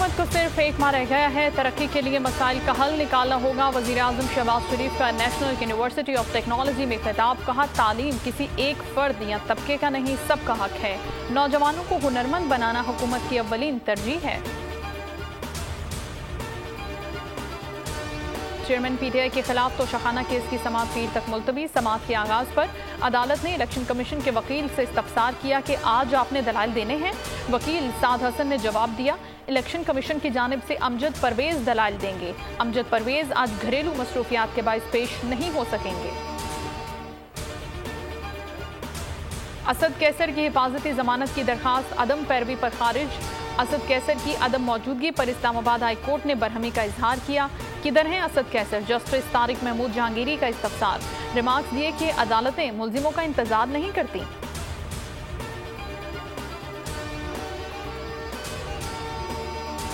हुकूमत को सिर्फ एक माह रह गया है। तरक्की के लिए मसाइल का हल निकालना होगा। वज़ीर-ए-आज़म शहबाज शरीफ का नेशनल यूनिवर्सिटी ऑफ टेक्नोलॉजी में खिताब। कहा, तालीम किसी एक फर्द या तबके का नहीं, सबका हक है। नौजवानों को हुनरमंद बनाना हुकूमत की अव्वलीन तरजीह है। चेयरमैन पीटीआई के खिलाफ तोशाखाना केस की समाअत पीर तक मुलतवी। समाअत के आगाज पर अदालत ने इलेक्शन कमीशन के वकील से इस्तफसार किया कि आज आपने दलाइल देने हैं। वकील साद हसन ने जवाब दिया, इलेक्शन कमीशन की जानिब से अमजद परवेज दलाइल देंगे। अमजद परवेज आज घरेलू मसरूफियात के बाइस पेश नहीं हो सकेंगे। असद कैसर की हिफाजती जमानत की दरखास्त अदम पैरवी पर खारिज। असद कैसर की अदम मौजूदगी पर इस्लामाबाद हाई कोर्ट ने बरहमी का इजहार किया। किधर हैं असद कैसर? जस्टिस तारिक महमूद जहांगीरी का इस्तफसार। रिमार्क्स दिए कि अदालतें मुल्जिमों का इंतजार नहीं करती।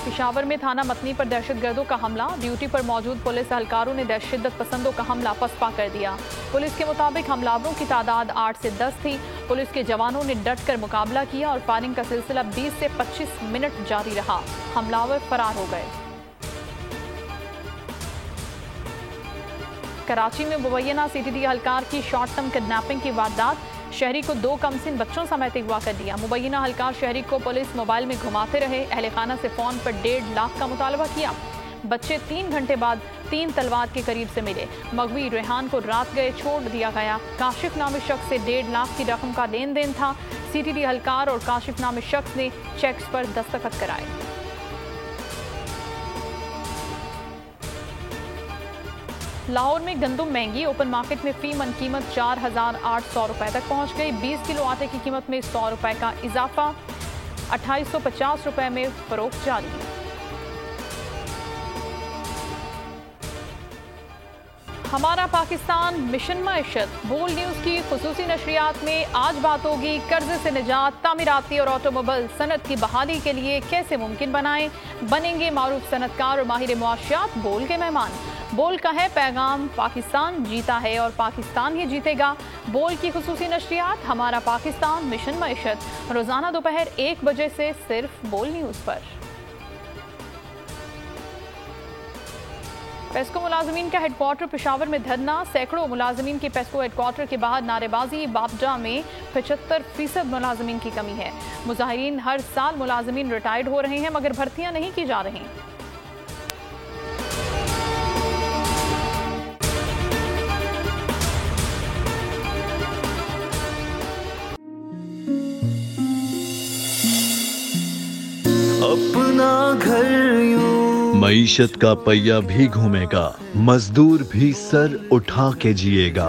पेशावर में थाना मतनी पर दहशतगर्दों का हमला। ड्यूटी पर मौजूद पुलिस एहलकारों ने दहशत पसंदों का हमला पसपा कर दिया। पुलिस के मुताबिक हमलावरों की तादाद 8 से 10 थी। पुलिस के जवानों ने डट कर मुकाबला किया और फायरिंग का सिलसिला 20 से 25 मिनट जारी रहा। हमलावर फरार हो गए। कराची में मुबैना सीटीडी एहलकार की शॉर्ट टर्म किडनैपिंग की वारदात। शहरी को 2 कमसिन बच्चों समेत अगवा कर दिया। मुबैना एहलकार शहरी को पुलिस मोबाइल में घुमाते रहे। अहले खाना से फोन पर 1.5 लाख का मुतालबा किया। बच्चे 3 घंटे बाद 3 तलवार के करीब से मिले। मगवी रेहान को रात गए छोड़ दिया गया। काशिफ नामी शख्स से 1.5 लाख की रकम का लेन देन था। सीटीडी एहलकार और काशिफ नामी शख्स ने चेक्स पर दस्तखत कराए। लाहौर में गंदम महंगी। ओपन मार्केट में फी मन कीमत 4,800 रुपए तक पहुंच गई। 20 किलो आटे की कीमत में 100 रुपए का इजाफा। 2850 रुपए में फरोख्त जारी। हमारा पाकिस्तान मिशन मईशत। बोल न्यूज की खुसूसी नशरियात में आज बात होगी कर्जे से निजात, तामीराती और ऑटोमोबाइल सनत की बहाली के लिए कैसे मुमकिन बनाएं। बनेंगे मारूफ सनतकार और माहिर मुआशियात बोल के मेहमान। बोल का है पैगाम, पाकिस्तान जीता है और पाकिस्तान ही जीतेगा। बोल की खुसूसी नशरियात हमारा पाकिस्तान मिशन मईशत, रोजाना दोपहर 1 बजे से सिर्फ बोल न्यूज पर। पेस्को मुलाजमीन का हेडक्वार्टर पेशावर में धरना। सैकड़ों मुलाजमीन की पेस्को हेडक्वार्टर के बाहर नारेबाजी। बाबजा में 75% मुलाजमीन की कमी है। मुजाहिरीन हर साल मुलाजमीन रिटायर्ड हो रहे हैं मगर भर्तियां नहीं की जा रही। अपना घर यूं मईशत का पहिया भी घूमेगा, मजदूर भी सर उठा के जिएगा।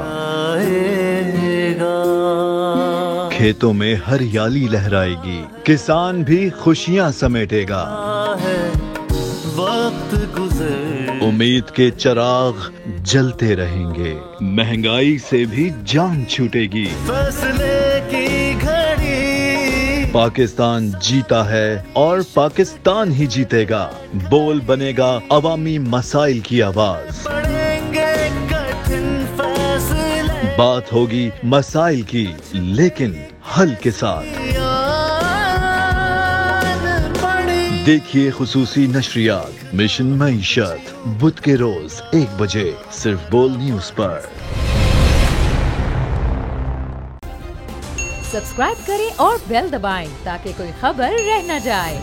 खेतों में हरियाली लहराएगी, किसान भी खुशियां समेटेगा। वक्त गुजर उम्मीद के चिराग जलते रहेंगे, महंगाई से भी जान छूटेगी। फैसले की घड़ी पाकिस्तान जीता है और पाकिस्तान ही जीतेगा। बोल बनेगा अवामी मसाइल की आवाज। पड़ेंगे कठिन फैसले, बात होगी मसाइल की लेकिन हल के साथ। देखिए खुसूसी नशरियात मिशन मईशत बुध के रोज 1 बजे सिर्फ बोल न्यूज पर। सब्सक्राइब करें और बेल दबाएं ताकि कोई खबर रह न जाए।